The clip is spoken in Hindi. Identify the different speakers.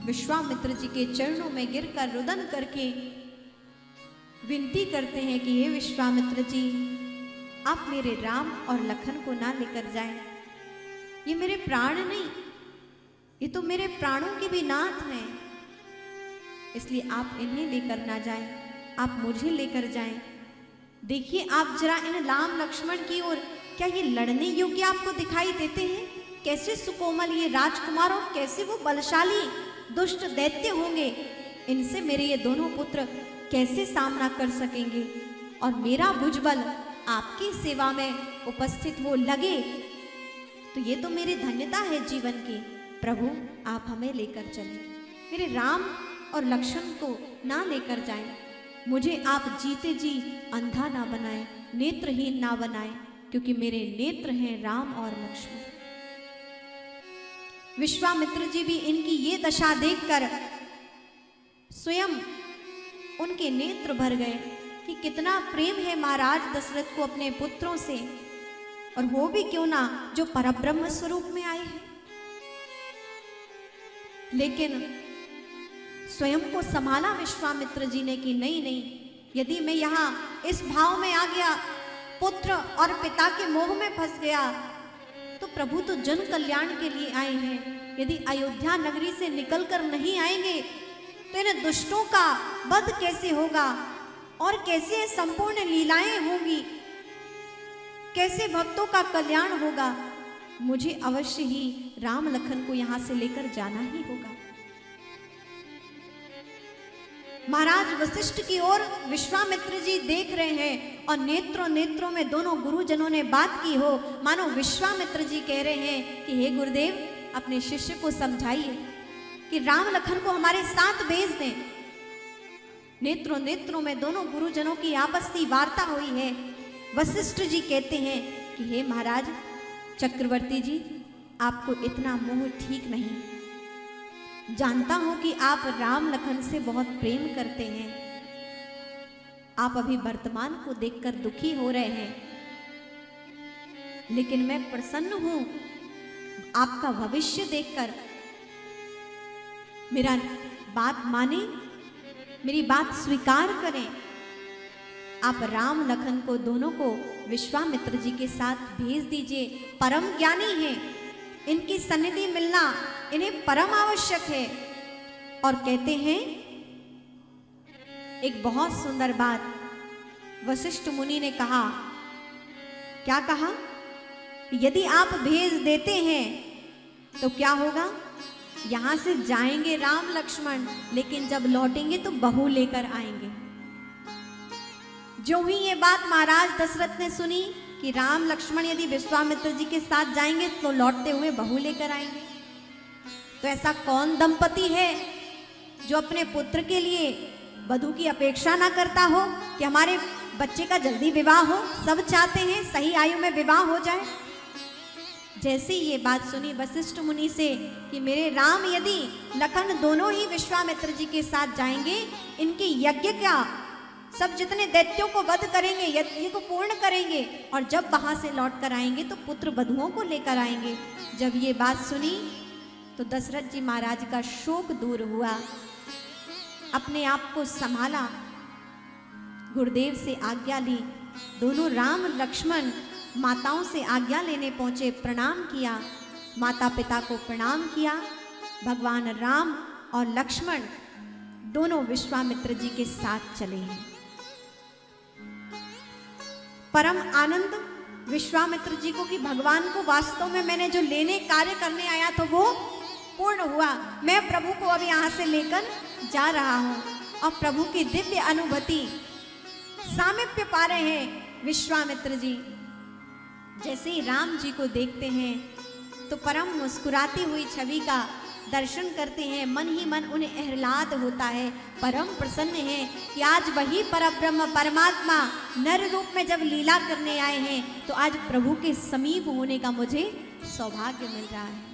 Speaker 1: विश्वामित्र जी के चरणों में गिरकर रुदन करके विनती करते हैं कि हे विश्वामित्र जी, आप मेरे राम और लखन को ना लेकर जाएं। ये मेरे प्राण नहीं, ये तो मेरे प्राणों के भी नाथ हैं, इसलिए आप इन्हें लेकर ना जाएं, आप मुझे लेकर जाएं। देखिए आप जरा इन राम लक्ष्मण की ओर, क्या ये लड़ने योग्य आपको दिखाई देते हैं? कैसे सुकोमल ये राजकुमार और कैसे वो बलशाली दुष्ट दैत्य होंगे। इनसे मेरे ये दोनों पुत्र कैसे सामना कर सकेंगे? और मेरा भुजबल आपकी सेवा में उपस्थित हो लगे तो ये तो मेरी धन्यता है जीवन की। प्रभु आप हमें लेकर चलें, मेरे राम और लक्ष्मण को ना लेकर जाएं। मुझे आप जीते जी अंधा ना बनाएं, नेत्रहीन ना बनाएं, क्योंकि मेरे नेत्र हैं राम और लक्ष्मण। विश्वामित्र जी भी इनकी ये दशा देखकर स्वयं उनके नेत्र भर गए कि कितना प्रेम है महाराज दशरथ को अपने पुत्रों से, और वो भी क्यों ना जो परब्रह्म स्वरूप में आए हैं। लेकिन स्वयं को संभाला विश्वामित्र जी ने कि नहीं नहीं, यदि मैं यहाँ इस भाव में आ गया, पुत्र और पिता के मोह में फंस गया, तो प्रभु तो जन कल्याण के लिए आए हैं। यदि अयोध्या नगरी से निकलकर नहीं आएंगे तो इन दुष्टों का वध कैसे होगा, और कैसे संपूर्ण लीलाएं होंगी, कैसे भक्तों का कल्याण होगा। मुझे अवश्य ही राम लखन को यहां से लेकर जाना ही होगा। महाराज वशिष्ठ की ओर विश्वामित्र जी देख रहे हैं और नेत्रों नेत्रों में दोनों गुरुजनों ने बात की हो, मानो विश्वामित्र जी कह रहे हैं कि हे गुरुदेव, अपने शिष्य को समझाइए कि राम लखन को हमारे साथ भेज दें। नेत्रों नेत्रों में दोनों गुरुजनों की आपस की वार्ता हुई है। वशिष्ठ जी कहते हैं कि हे महाराज चक्रवर्ती जी, आपको इतना मोह ठीक नहीं। जानता हूं कि आप राम लखन से बहुत प्रेम करते हैं। आप अभी वर्तमान को देखकर दुखी हो रहे हैं, लेकिन मैं प्रसन्न हूं आपका भविष्य देखकर। मेरा बात माने, मेरी बात स्वीकार करें। आप राम लखन को दोनों को विश्वामित्र जी के साथ भेज दीजिए। परम ज्ञानी हैं, इनकी सन्निधि मिलना इन्हें परम आवश्यक है। और कहते हैं एक बहुत सुंदर बात वशिष्ठ मुनि ने कहा। क्या कहा? यदि आप भेज देते हैं तो क्या होगा? यहां से जाएंगे राम लक्ष्मण, लेकिन जब लौटेंगे तो बहू लेकर आएंगे। जो ही ये बात महाराज दशरथ ने सुनी कि राम लक्ष्मण यदि विश्वामित्र जी के साथ जाएंगे तो लौटते हुए बहू लेकर आएंगे, तो ऐसा कौन दंपति है जो अपने पुत्र के लिए वधू की अपेक्षा ना करता हो कि हमारे बच्चे का जल्दी विवाह हो। सब चाहते हैं सही आयु में विवाह हो जाए। जैसे ये बात सुनी वशिष्ठ मुनि से कि मेरे राम यदि लखन दोनों ही विश्वामित्र जी के साथ जाएंगे, इनके यज्ञ का सब जितने दैत्यों को वध करेंगे, यज्ञ को पूर्ण करेंगे, और जब वहां से लौट कर आएंगे तो पुत्र वधुओं को लेकर आएंगे। जब ये बात सुनी तो दशरथ जी महाराज का शोक दूर हुआ, अपने आप को संभाला, गुरुदेव से आज्ञा ली। दोनों राम लक्ष्मण माताओं से आज्ञा लेने पहुंचे, प्रणाम किया, माता पिता को प्रणाम किया। भगवान राम और लक्ष्मण दोनों विश्वामित्र जी के साथ चले हैं। परम आनंद विश्वामित्र जी को कि भगवान को वास्तव में मैंने जो लेने कार्य करने आया तो वो पूर्ण हुआ। मैं प्रभु को अब यहाँ से लेकर जा रहा हूँ, और प्रभु की दिव्य अनुभूति सामीप्य पा रहे हैं विश्वामित्र जी। जैसे ही राम जी को देखते हैं तो परम मुस्कुराती हुई छवि का दर्शन करते हैं, मन ही मन उन्हें आह्लाद होता है, परम प्रसन्न है कि आज वही परब्रह्म परमात्मा नर रूप में जब लीला करने आए हैं तो आज प्रभु के समीप होने का मुझे सौभाग्य मिल रहा है।